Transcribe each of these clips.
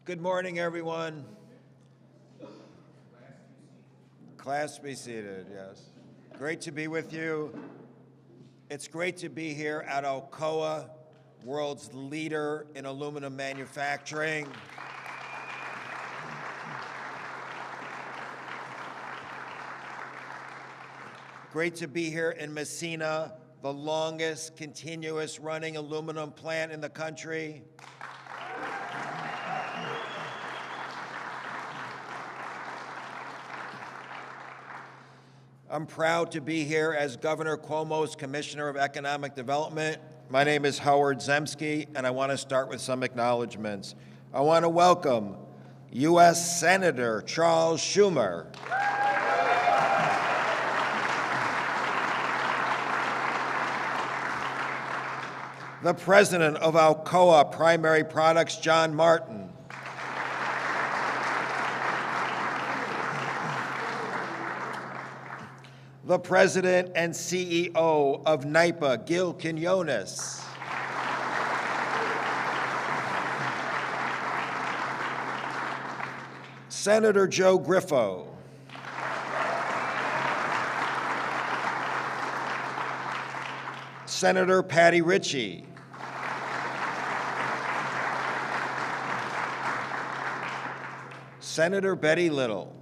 Good morning, everyone. Class be seated, yes. Great to be with you. It's great to be here at Alcoa, world's leader in aluminum manufacturing. Great to be here in Massena, the longest continuous running aluminum plant in the country. I'm proud to be here as Governor Cuomo's Commissioner of Economic Development. My name is Howard Zemsky, and I want to start with some acknowledgments. I want to welcome U.S. Senator Charles Schumer. The President of Alcoa Primary Products, John Martin. The President and CEO of NYPA, Gil Quinones. Senator Joe Griffo. Senator Patty Ritchie. Senator Betty Little.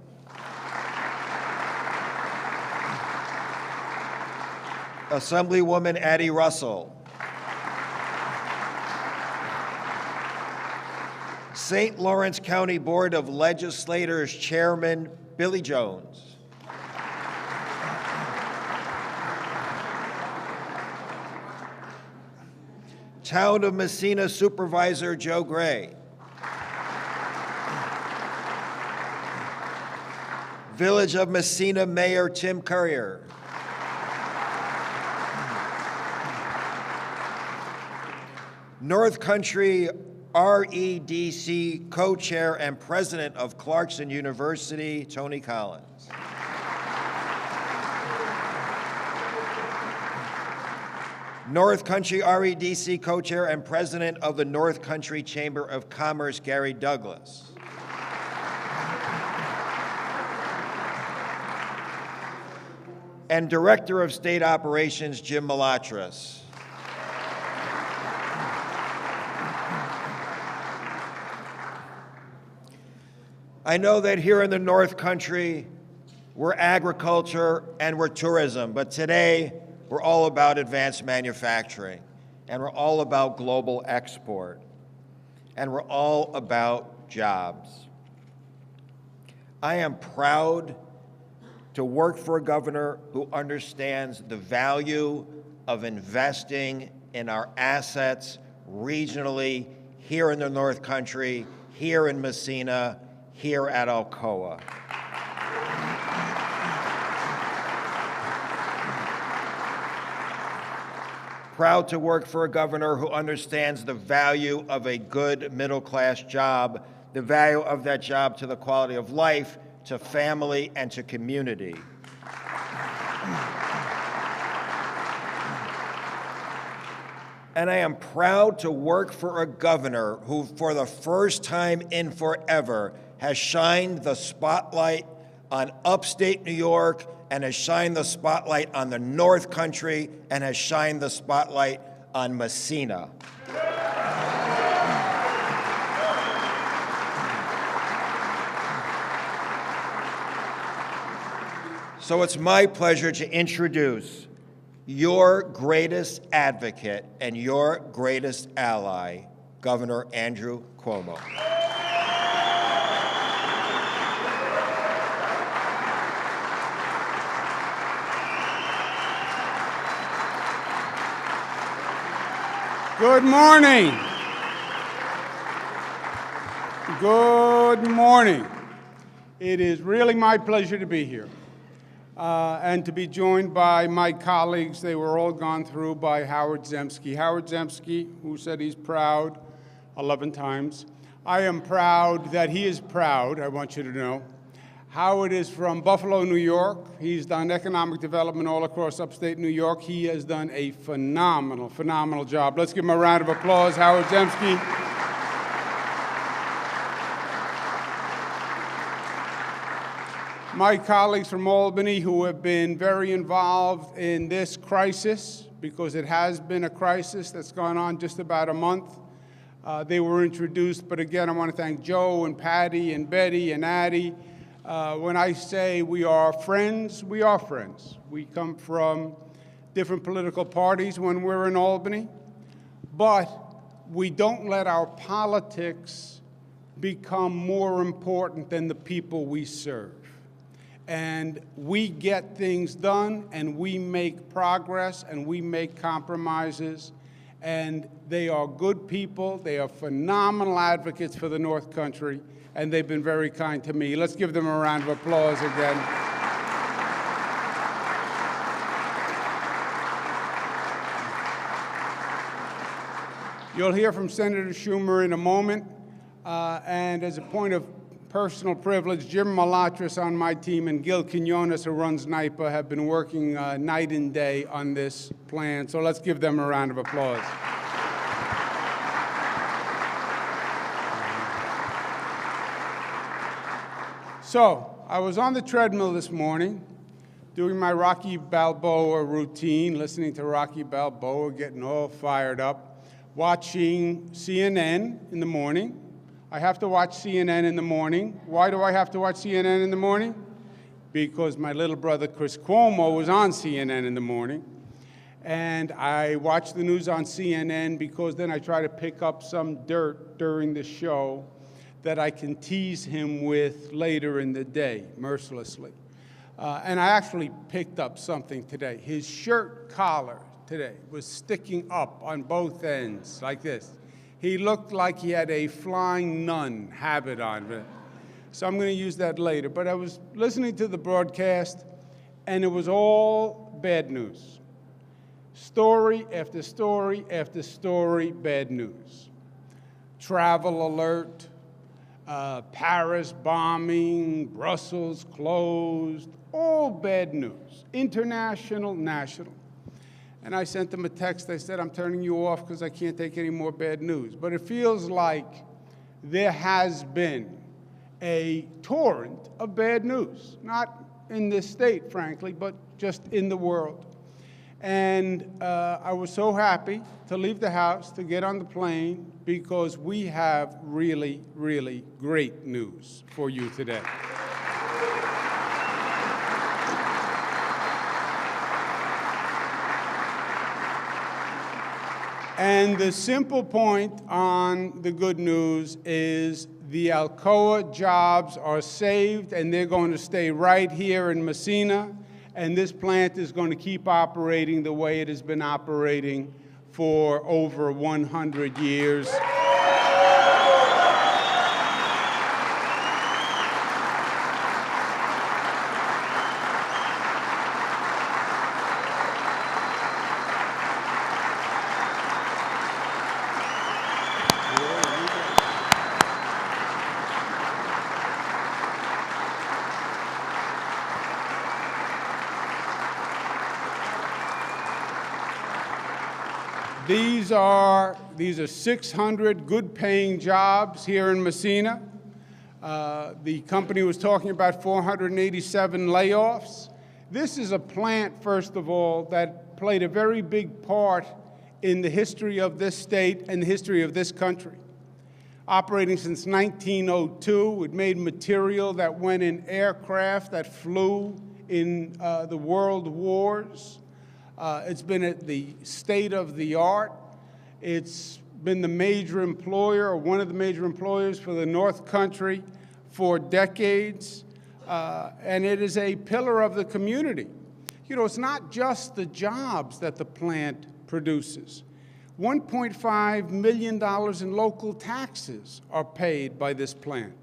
Assemblywoman Addie Russell. St. Lawrence County Board of Legislators Chairman Billy Jones. Town of Massena Supervisor Joe Gray. Village of Massena Mayor Tim Currier. North Country REDC co-chair and president of Clarkson University, Tony Collins. North Country REDC co-chair and president of the North Country Chamber of Commerce, Gary Douglas. And Director of State Operations, Jim Malatras. I know that here in the North Country, we're agriculture and we're tourism, but today we're all about advanced manufacturing, and we're all about global export, and we're all about jobs. I am proud to work for a governor who understands the value of investing in our assets regionally, here in the North Country, here in Massena, here at Alcoa. Proud to work for a governor who understands the value of a good middle-class job, the value of that job to the quality of life, to family, and to community. And I am proud to work for a governor who, for the first time in forever, has shined the spotlight on upstate New York and has shined the spotlight on the North Country and has shined the spotlight on Massena. So it's my pleasure to introduce your greatest advocate and your greatest ally, Governor Andrew Cuomo. Good morning. Good morning. It is really my pleasure to be here and to be joined by my colleagues. They were all gone through by Howard Zemsky. Howard Zemsky, who said he's proud 11 times. I am proud that he is proud, I want you to know. Howard is from Buffalo, New York. He's done economic development all across upstate New York. He has done a phenomenal, phenomenal job. Let's give him a round of applause, Howard Zemsky. my colleagues from Albany who have been very involved in this crisis, because it has been a crisis that's gone on just about a month. They were introduced, but again, I want to thank Joe and Patty and Betty and Addie. When I say we are friends, we are friends. We come from different political parties when we're in Albany, but we don't let our politics become more important than the people we serve. And we get things done, and we make progress, and we make compromises, and they are good people. They are phenomenal advocates for the North Country, and they've been very kind to me. Let's give them a round of applause again. You'll hear from Senator Schumer in a moment, and as a point of personal privilege, Jim Malatras on my team and Gil Quinones, who runs NYPA, have been working night and day on this plan. So let's give them a round of applause. So I was on the treadmill this morning doing my Rocky Balboa routine, listening to Rocky Balboa, getting all fired up, watching CNN in the morning. I have to watch CNN in the morning. Why do I have to watch CNN in the morning? Because my little brother, Chris Cuomo, was on CNN in the morning. And I watch the news on CNN because then I try to pick up some dirt during the show that I can tease him with later in the day, mercilessly. And I actually picked up something today. His shirt collar today was sticking up on both ends like this. He looked like he had a flying nun habit on. So I'm going to use that later. But I was listening to the broadcast, and it was all bad news. Story after story after story, bad news. Travel alert, Paris bombing, Brussels closed, all bad news. International, national. And I sent them a text. I said, I'm turning you off because I can't take any more bad news. But it feels like there has been a torrent of bad news, not in this state, frankly, but just in the world. And I was so happy to leave the house, to get on the plane, because we have really, really great news for you today. And the simple point on the good news is the Alcoa jobs are saved, and they're going to stay right here in Massena, and this plant is going to keep operating the way it has been operating for over 100 years. These are 600 good-paying jobs here in Massena. The company was talking about 487 layoffs. This is a plant, first of all, that played a very big part in the history of this state and the history of this country. Operating since 1902, it made material that went in aircraft that flew in the world wars. It's been at the state of the art. It's been the major employer, or one of the major employers for the North Country for decades. And it is a pillar of the community. You know, it's not just the jobs that the plant produces. $1.5 million in local taxes are paid by this plant.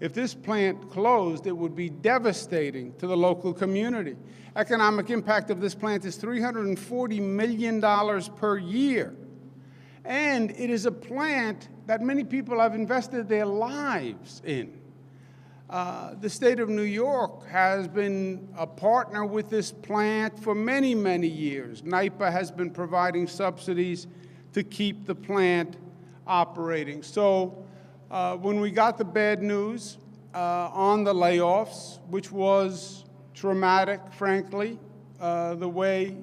If this plant closed, it would be devastating to the local community. Economic impact of this plant is $340 million per year. And it is a plant that many people have invested their lives in. The state of New York has been a partner with this plant for many, many years. NYPA has been providing subsidies to keep the plant operating. So when we got the bad news, on the layoffs, which was traumatic, frankly, the way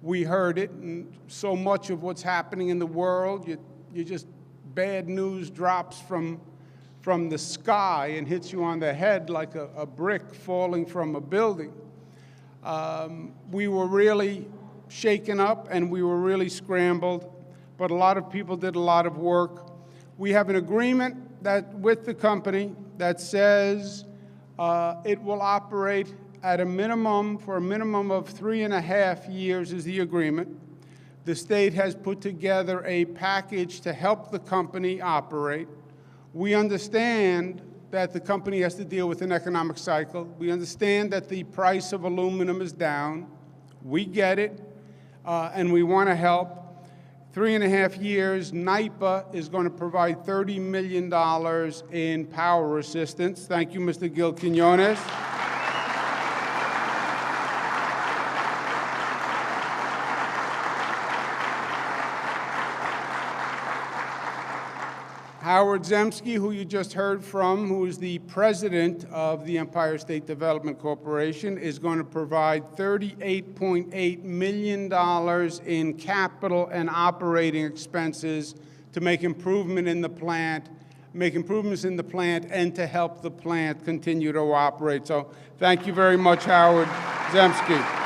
we heard it. And so much of what's happening in the world, you just, bad news drops from the sky and hits you on the head like a brick falling from a building. We were really shaken up and we were really scrambled, but a lot of people did a lot of work. We have an agreement with the company that says it will operate at a minimum, for a minimum of 3.5 years is the agreement. The state has put together a package to help the company operate. We understand that the company has to deal with an economic cycle. We understand that the price of aluminum is down. We get it, and we want to help. 3.5 years, NYPA is going to provide $30 million in power assistance. Thank you, Mr. Gil Quinones. Howard Zemsky, who you just heard from, who is the president of the Empire State Development Corporation, is going to provide $38.8 million in capital and operating expenses to make improvements in the plant, and to help the plant continue to operate. So thank you very much, Howard Zemsky.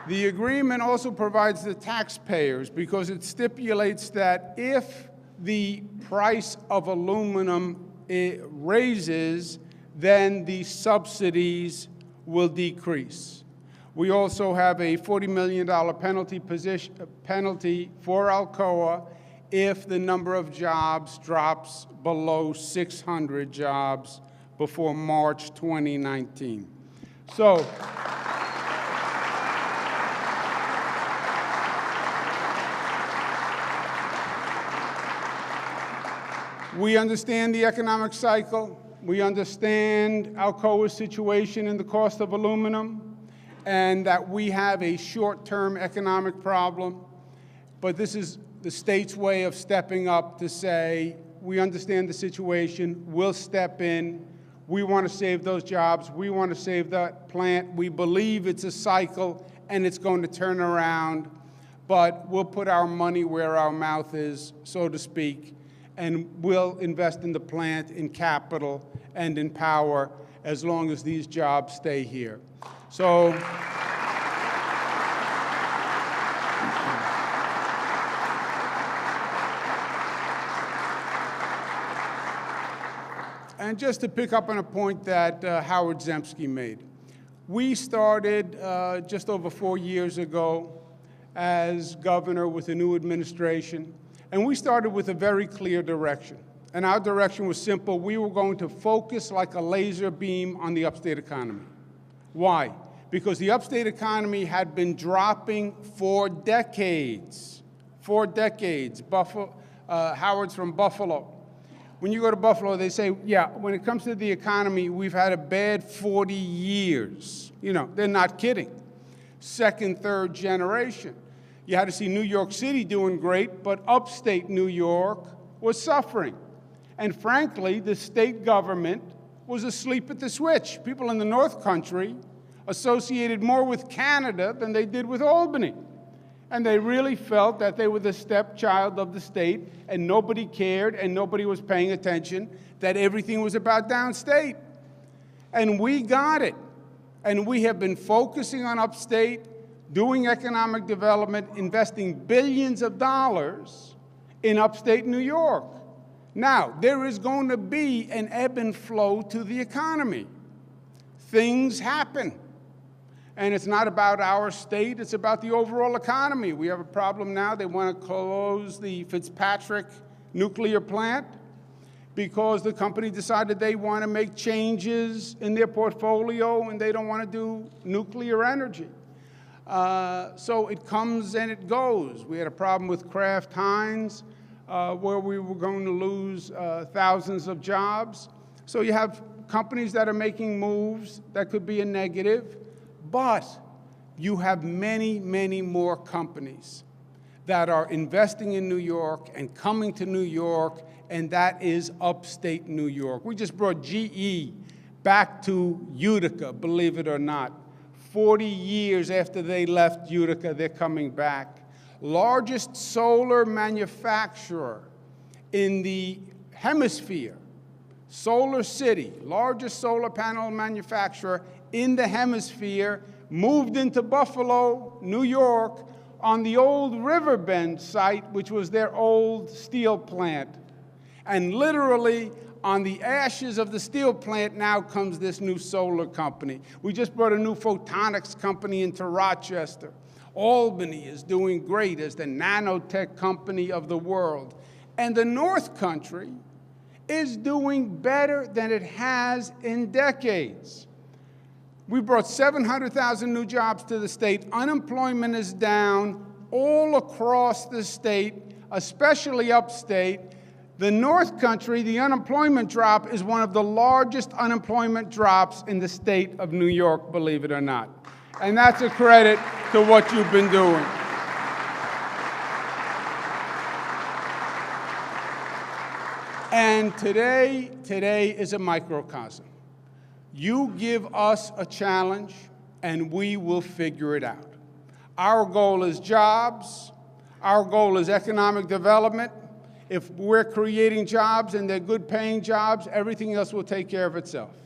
The agreement also provides the taxpayers, because it stipulates that if the price of aluminum raises, then the subsidies will decrease. We also have a $40 million penalty for Alcoa if the number of jobs drops below 600 jobs before March 2019. So, we understand the economic cycle. We understand Alcoa's situation in the cost of aluminum, and that we have a short-term economic problem. But this is the state's way of stepping up to say, we understand the situation, we'll step in, we want to save those jobs, we want to save that plant, we believe it's a cycle and it's going to turn around, but we'll put our money where our mouth is, so to speak, and we'll invest in the plant, in capital, and in power as long as these jobs stay here. So, and just to pick up on a point that Howard Zemsky made, we started just over 4 years ago as governor with a new administration. And we started with a very clear direction. And our direction was simple. We were going to focus like a laser beam on the upstate economy. Why? Because the upstate economy had been dropping for decades. 4 decades. Howard's from Buffalo. When you go to Buffalo, they say, yeah, when it comes to the economy, we've had a bad 40 years. You know, they're not kidding. Second, third generation. You had to see New York City doing great, but upstate New York was suffering. And frankly, the state government was asleep at the switch. People in the North Country associated more with Canada than they did with Albany. And they really felt that they were the stepchild of the state, and nobody cared, and nobody was paying attention, that everything was about downstate. And we got it. And we have been focusing on upstate, doing economic development, investing billions of dollars in upstate New York. Now, there is going to be an ebb and flow to the economy. Things happen. And it's not about our state, it's about the overall economy. We have a problem now. They want to close the Fitzpatrick nuclear plant because the company decided they want to make changes in their portfolio and they don't want to do nuclear energy. So it comes and it goes. We had a problem with Kraft Heinz where we were going to lose thousands of jobs. So you have companies that are making moves that could be a negative, but you have many, many more companies that are investing in New York and coming to New York, and that is upstate New York. We just brought GE back to Utica, believe it or not. 40 years after they left Utica, they're coming back. Largest solar manufacturer in the hemisphere, Solar City, largest solar panel manufacturer in the hemisphere, moved into Buffalo, New York, on the old Riverbend site, which was their old steel plant. And literally, on the ashes of the steel plant now comes this new solar company. We just brought a new photonics company into Rochester. Albany is doing great as the nanotech company of the world. And the North Country is doing better than it has in decades. We brought 700,000 new jobs to the state. Unemployment is down all across the state, especially upstate. The North Country, the unemployment drop is one of the largest unemployment drops in the state of New York, believe it or not. And that's a credit to what you've been doing. And today is a microcosm. You give us a challenge, and we will figure it out. Our goal is jobs. Our goal is economic development. If we're creating jobs and they're good-paying jobs, everything else will take care of itself.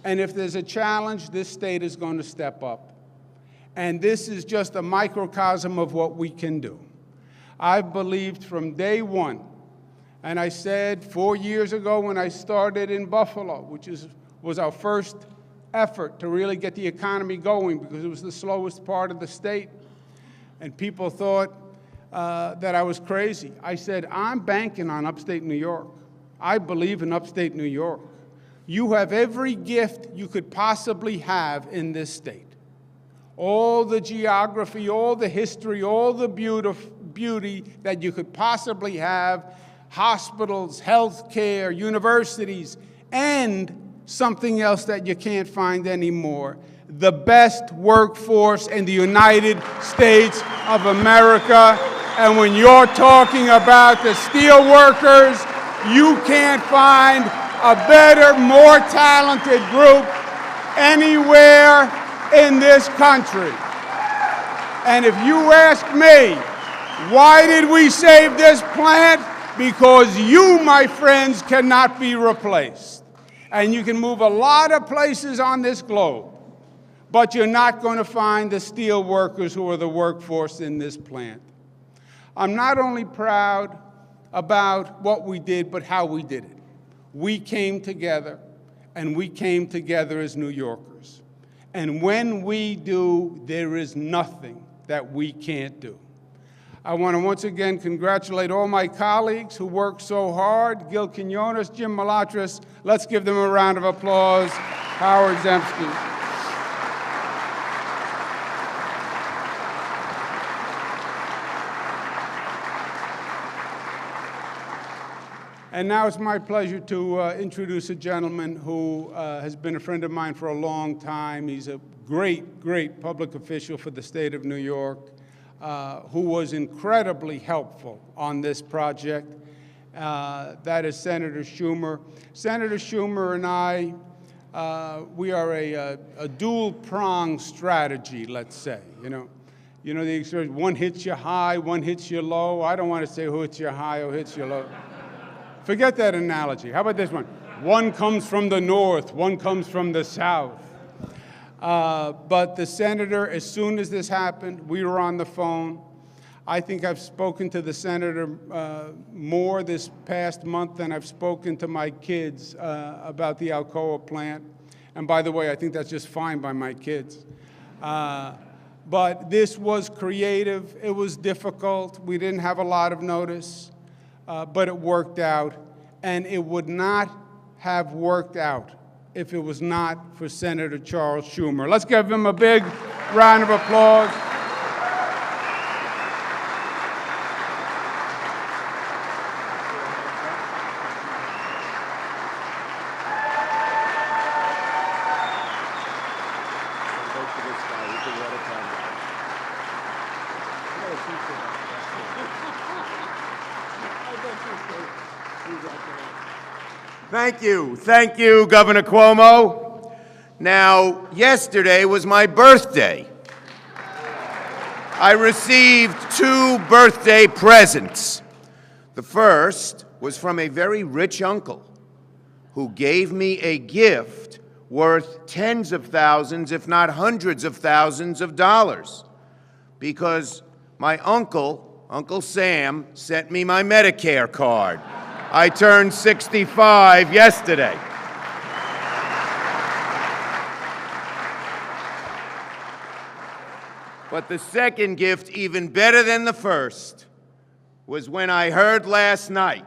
And if there's a challenge, this state is going to step up. And this is just a microcosm of what we can do. I've believed from day one, and I said 4 years ago when I started in Buffalo, which was our first effort to really get the economy going because it was the slowest part of the state, and people thought that I was crazy. I said, I'm banking on upstate New York. I believe in upstate New York. You have every gift you could possibly have in this state. All the geography, all the history, all the beauty that you could possibly have, hospitals, health care, universities, and something else that you can't find anymore, the best workforce in the United States of America. And when you're talking about the steel workers, you can't find a better, more talented group anywhere in this country. And if you ask me, why did we save this plant? Because you, my friends, cannot be replaced. And you can move a lot of places on this globe, but you're not going to find the steel workers who are the workforce in this plant. I'm not only proud about what we did, but how we did it. We came together, and we came together as New Yorkers. And when we do, there is nothing that we can't do. I want to once again congratulate all my colleagues who worked so hard. Gil Quinones, Jim Malatras. Let's give them a round of applause. Howard Zemsky. And now it's my pleasure to introduce a gentleman who has been a friend of mine for a long time. He's a great, great public official for the state of New York, who was incredibly helpful on this project. That is Senator Schumer. Senator Schumer and I, we are a dual-pronged strategy, let's say. You know the expression, one hits you high, one hits you low. I don't want to say who hits you high or hits you low. Forget that analogy. How about this one? One comes from the north, one comes from the south. But the senator, as soon as this happened, we were on the phone. I think I've spoken to the senator more this past month than I've spoken to my kids about the Alcoa plant. And by the way, I think that's just fine by my kids. But this was creative. It was difficult. We didn't have a lot of notice. But it worked out, and it would not have worked out if it was not for Senator Charles Schumer. Let's give him a big round of applause. Thank you. Thank you, Governor Cuomo. Now, yesterday was my birthday. I received 2 birthday presents. The first was from a very rich uncle who gave me a gift worth tens of thousands, if not hundreds of thousands of dollars, because my Uncle Sam, sent me my Medicare card. I turned 65 yesterday. But the second gift, even better than the first, was when I heard last night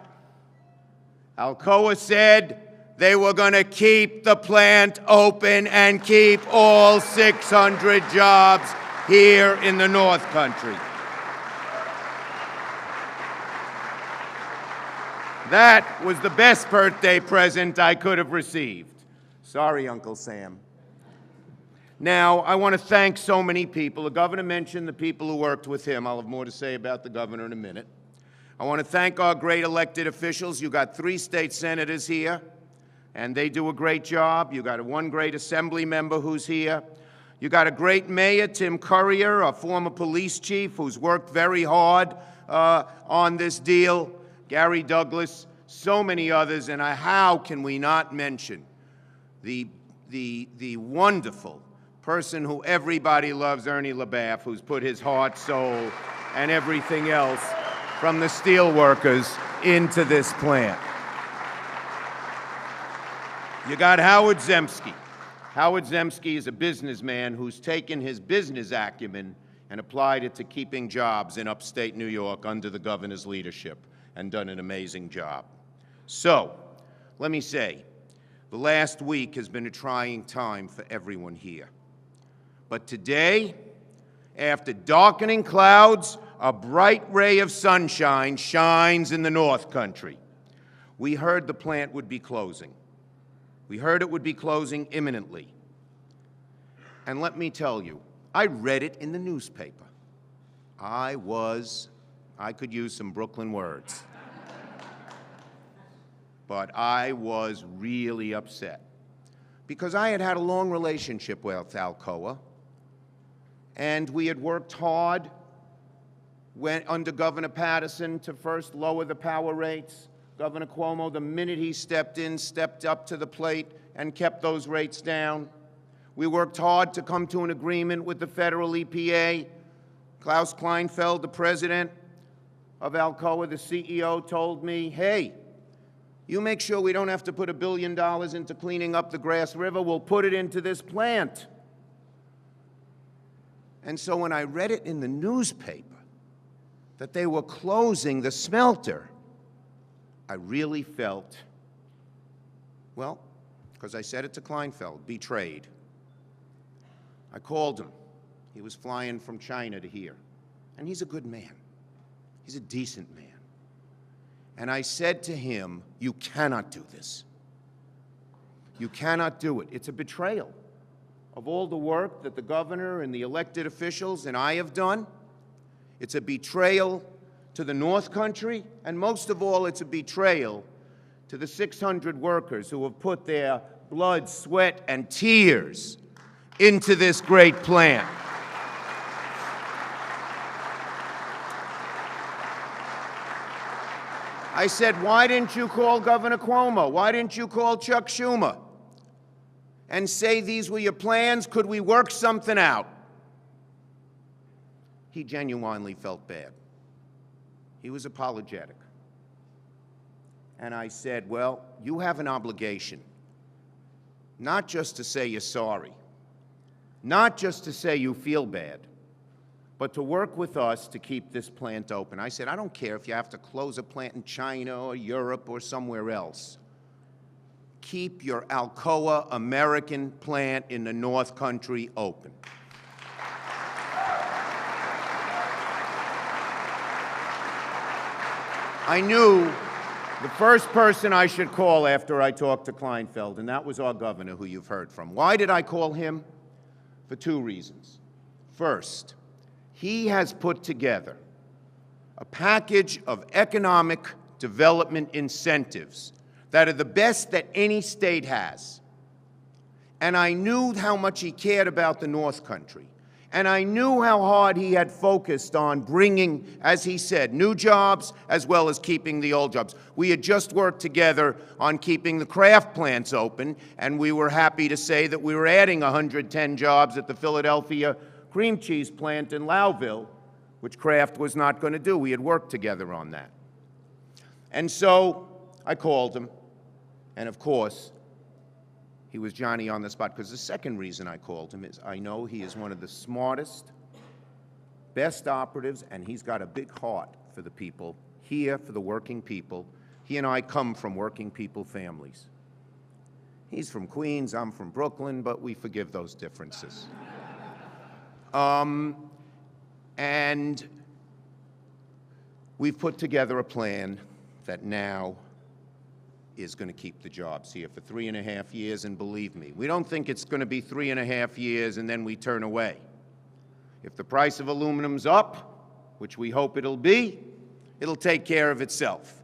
Alcoa said they were going to keep the plant open and keep all 600 jobs here in the North Country. That was the best birthday present I could have received. Sorry, Uncle Sam. Now, I want to thank so many people. The governor mentioned the people who worked with him. I'll have more to say about the governor in a minute. I want to thank our great elected officials. You got 3 state senators here, and they do a great job. You got 1 great assembly member who's here. You got a great mayor, Tim Currier, a former police chief who's worked very hard on this deal. Gary Douglas, so many others, and how can we not mention the wonderful person who everybody loves, Ernie LaBaff, who's put his heart, soul, and everything else from the steel workers into this plant. You got Howard Zemsky. Howard Zemsky is a businessman who's taken his business acumen and applied it to keeping jobs in upstate New York under the governor's leadership, and done an amazing job. So, let me say, the last week has been a trying time for everyone here. But today, after darkening clouds, a bright ray of sunshine shines in the North Country. We heard the plant would be closing. We heard it would be closing imminently. And let me tell you, I read it in the newspaper. I could use some Brooklyn words. But I was really upset because I had had a long relationship with Alcoa, and we had worked hard under Governor Patterson to first lower the power rates. Governor Cuomo, the minute he stepped in, stepped up to the plate and kept those rates down. We worked hard to come to an agreement with the federal EPA. Klaus Kleinfeld, the president of Alcoa, the CEO, told me, hey, you make sure we don't have to put $1 billion into cleaning up the Grass River. We'll put it into this plant. And so when I read it in the newspaper that they were closing the smelter, I really felt, well, because I said it to Kleinfeld, betrayed. I called him. He was flying from China to here. And he's a good man. He's a decent man. And I said to him, you cannot do this. You cannot do it. It's a betrayal of all the work that the governor and the elected officials and I have done. It's a betrayal to the North Country, and most of all, it's a betrayal to the 600 workers who have put their blood, sweat, and tears into this great plant. I said, why didn't you call Governor Cuomo? Why didn't you call Chuck Schumer and say these were your plans? Could we work something out? He genuinely felt bad. He was apologetic. And I said, well, you have an obligation, not just to say you're sorry, not just to say you feel bad, but to work with us to keep this plant open. I said, I don't care if you have to close a plant in China or Europe or somewhere else. Keep your Alcoa American plant in the North Country open. I knew the first person I should call after I talked to Kleinfeld, and that was our governor, who you've heard from. Why did I call him? For 2 reasons. First, he has put together a package of economic development incentives that are the best that any state has. And I knew how much he cared about the North Country. And I knew how hard he had focused on bringing, as he said, new jobs as well as keeping the old jobs. We had just worked together on keeping the Kraft plants open, and we were happy to say that we were adding 110 jobs at the Philadelphia cream cheese plant in Lowville, which Kraft was not going to do. We had worked together on that. And so I called him, and of course, he was Johnny on the spot, because the second reason I called him is I know he is one of the smartest, best operatives, and he's got a big heart for the people here, for the working people. He and I come from working people families. He's from Queens, I'm from Brooklyn, but we forgive those differences. And we've put together a plan that now is going to keep the jobs here for 3.5 years, and believe me, we don't think it's going to be 3.5 years and then we turn away. If the price of aluminum's up, which we hope it'll be, it'll take care of itself.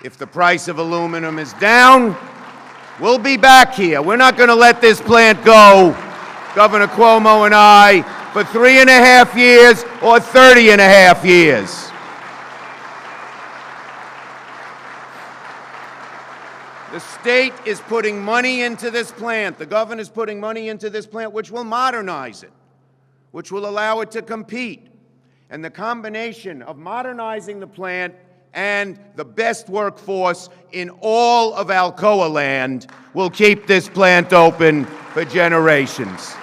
If the price of aluminum is down, we'll be back here. We're not going to let this plant go, Governor Cuomo and I, for 3.5 years or 30.5 years. The state is putting money into this plant. The governor's putting money into this plant, which will modernize it, which will allow it to compete. And the combination of modernizing the plant and the best workforce in all of Alcoa land will keep this plant open for generations.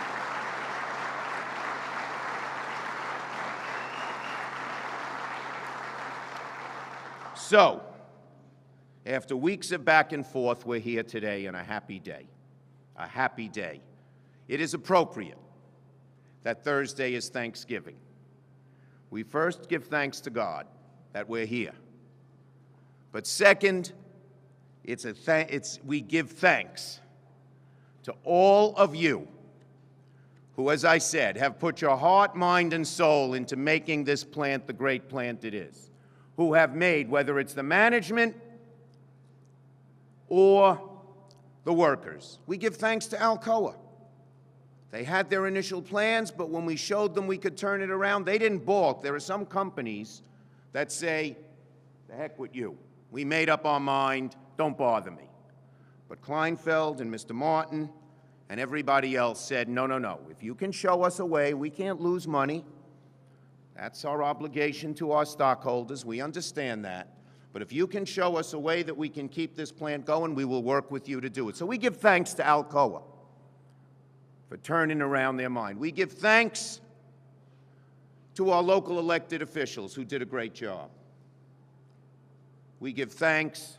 So, after weeks of back and forth, we're here today on a happy day. A happy day. It is appropriate that Thursday is Thanksgiving. We first give thanks to God that we're here. But second, we give thanks to all of you who, as I said, have put your heart, mind, and soul into making this plant the great plant it is, who have made, whether it's the management or the workers. We give thanks to Alcoa. They had their initial plans, but when we showed them we could turn it around, they didn't balk. There are some companies that say, the heck with you. We made up our mind, don't bother me. But Kleinfeld and Mr. Martin and everybody else said, no, no, no. If you can show us a way, we can't lose money. That's our obligation to our stockholders. We understand that. But if you can show us a way that we can keep this plant going, we will work with you to do it. So we give thanks to Alcoa for turning around their mind. We give thanks to our local elected officials who did a great job. We give thanks,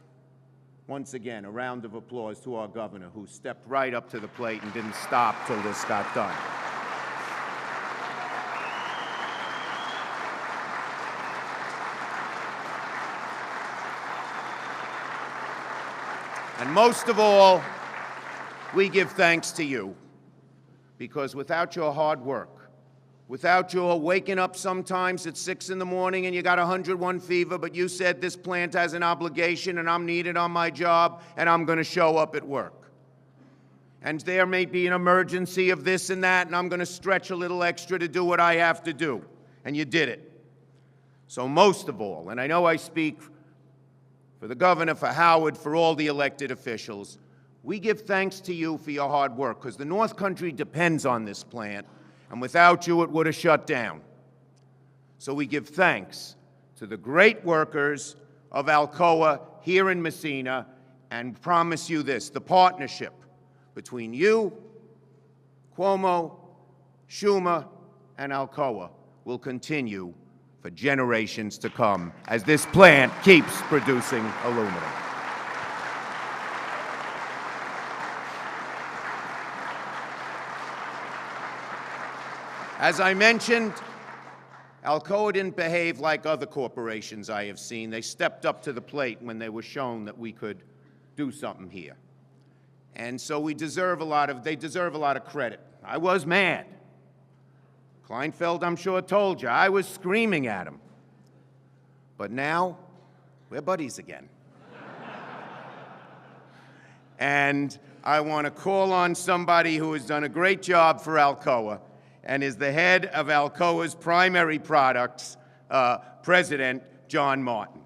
once again, a round of applause to our governor who stepped right up to the plate and didn't stop till this got done. And most of all, we give thanks to you, because without your hard work, without your waking up sometimes at 6 in the morning and you got 101 fever, but you said this plant has an obligation and I'm needed on my job and I'm going to show up at work. And there may be an emergency of this and that, and I'm going to stretch a little extra to do what I have to do. And you did it. So most of all, and I know I speak for the governor, for Howard, for all the elected officials, we give thanks to you for your hard work, because the North Country depends on this plant, and without you it would have shut down. So we give thanks to the great workers of Alcoa here in Massena, and promise you this: the partnership between you, Cuomo, Schumer, and Alcoa will continue for generations to come as this plant keeps producing aluminum. As I mentioned, Alcoa didn't behave like other corporations I have seen. They stepped up to the plate when they were shown that we could do something here. And so they deserve a lot of credit. I was mad. Kleinfeld, I'm sure, told you. I was screaming at him. But now, We're buddies again. And I want to call on somebody who has done a great job for Alcoa and is the head of Alcoa's primary products, President John Martin.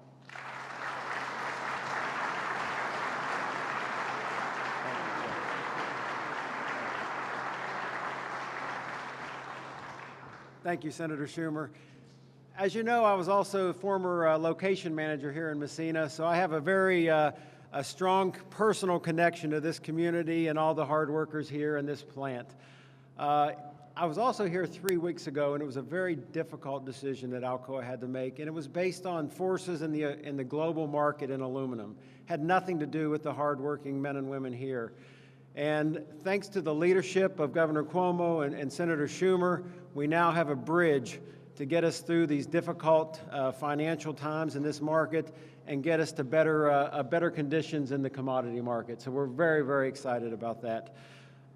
Thank you, Senator Schumer. As you know, I was also a former location manager here in Massena, so I have a very a strong personal connection to this community and all the hard workers here in this plant. I was also here 3 weeks ago, and it was a very difficult decision that Alcoa had to make, and it was based on forces in the global market in aluminum. Had nothing to do with the hardworking men and women here. And thanks to the leadership of Governor Cuomo and Senator Schumer, we now have a bridge to get us through these difficult financial times in this market and get us to better conditions in the commodity market. So we're very, very excited about that.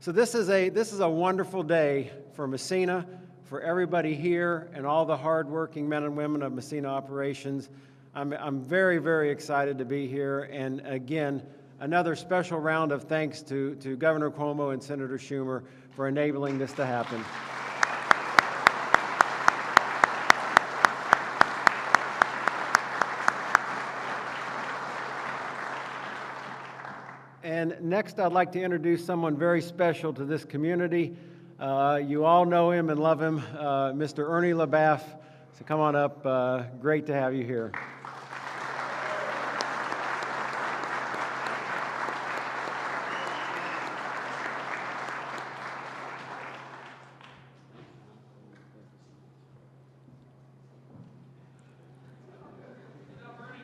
So this is a wonderful day for Massena, for everybody here, and all the hardworking men and women of Massena operations. I'm very, very excited to be here, and again, another special round of thanks to Governor Cuomo and Senator Schumer for enabling this to happen. And next, I'd like to introduce someone very special to this community. You all know him and love him, Mr. Ernie LaBaff. So come on up. Great to have you here.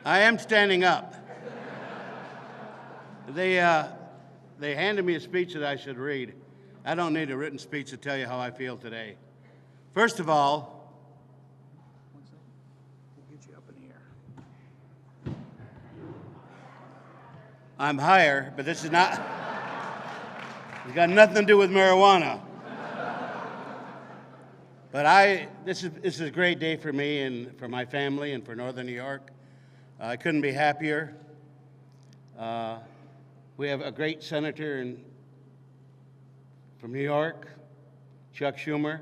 I am standing up. They handed me a speech that I should read. I don't need a written speech to tell you how I feel today. First of all, I'm higher, but this is not, it's got nothing to do with marijuana. But this is a great day for me and for my family and for Northern New York. I couldn't be happier. We have a great senator from New York, Chuck Schumer,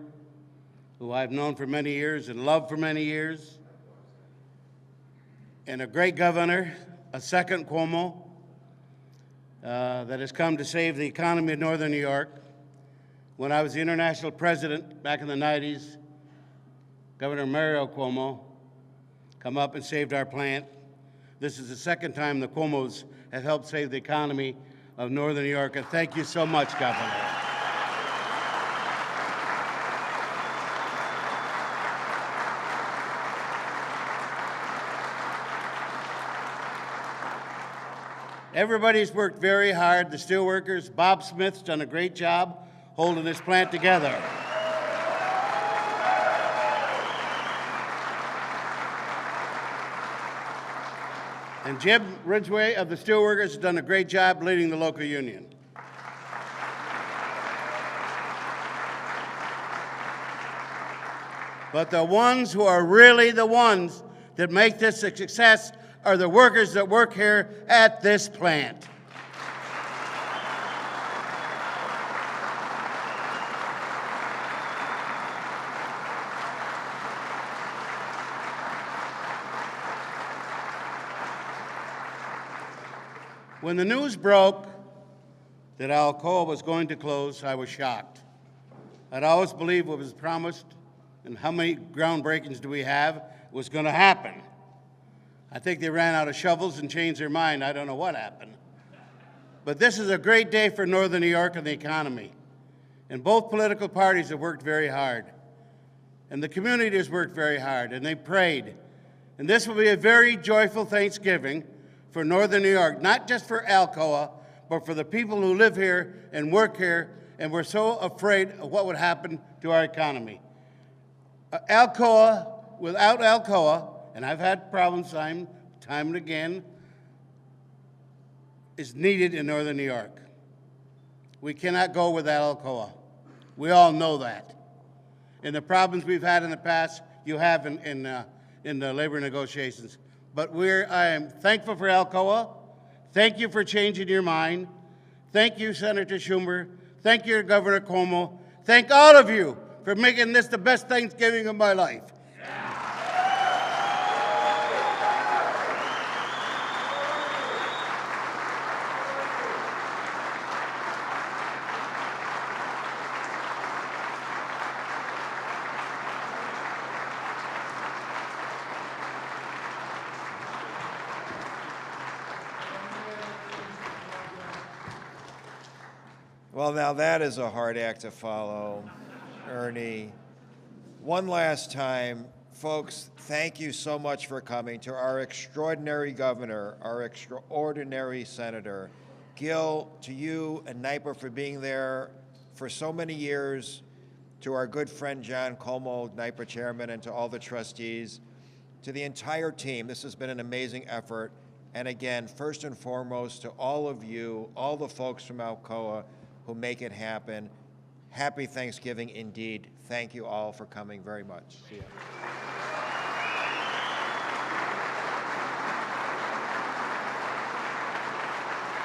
who I've known for many years and loved for many years, and a great governor, a second Cuomo, that has come to save the economy of Northern New York. When I was the international president back in the 90s, Governor Mario Cuomo come up and saved our plant. This is the second time the Cuomo's have helped save the economy of Northern New York, and thank you so much, Governor. Everybody's worked very hard. The steelworkers, Bob Smith's done a great job holding this plant together. And Jim Ridgway of the Steelworkers has done a great job leading the local union. But the ones who are really the ones that make this a success are the workers that work here at this plant. When the news broke that Alcoa was going to close, I was shocked. I'd always believed what was promised and how many groundbreakings do we have was going to happen. I think they ran out of shovels and changed their mind. I don't know what happened. But this is a great day for Northern New York and the economy. And both political parties have worked very hard. And the community has worked very hard, and they prayed. And this will be a very joyful Thanksgiving for Northern New York, not just for Alcoa, but for the people who live here and work here, and we're so afraid of what would happen to our economy. Alcoa, without Alcoa, and I've had problems time and again, is needed in Northern New York. We cannot go without Alcoa. We all know that. And the problems we've had in the past, you have in the labor negotiations. But I am thankful for Alcoa. Thank you for changing your mind. Thank you, Senator Schumer. Thank you, Governor Cuomo. Thank all of you for making this the best Thanksgiving of my life. Well, now that is a hard act to follow, Ernie. One last time, folks, thank you so much for coming. To our extraordinary governor, our extraordinary senator, Gil, to you and NYPA for being there for so many years, to our good friend John Cuomo, NYPA chairman, and to all the trustees, to the entire team. This has been an amazing effort. And again, first and foremost, to all of you, all the folks from Alcoa who make it happen. Happy Thanksgiving indeed. Thank you all for coming very much. See ya.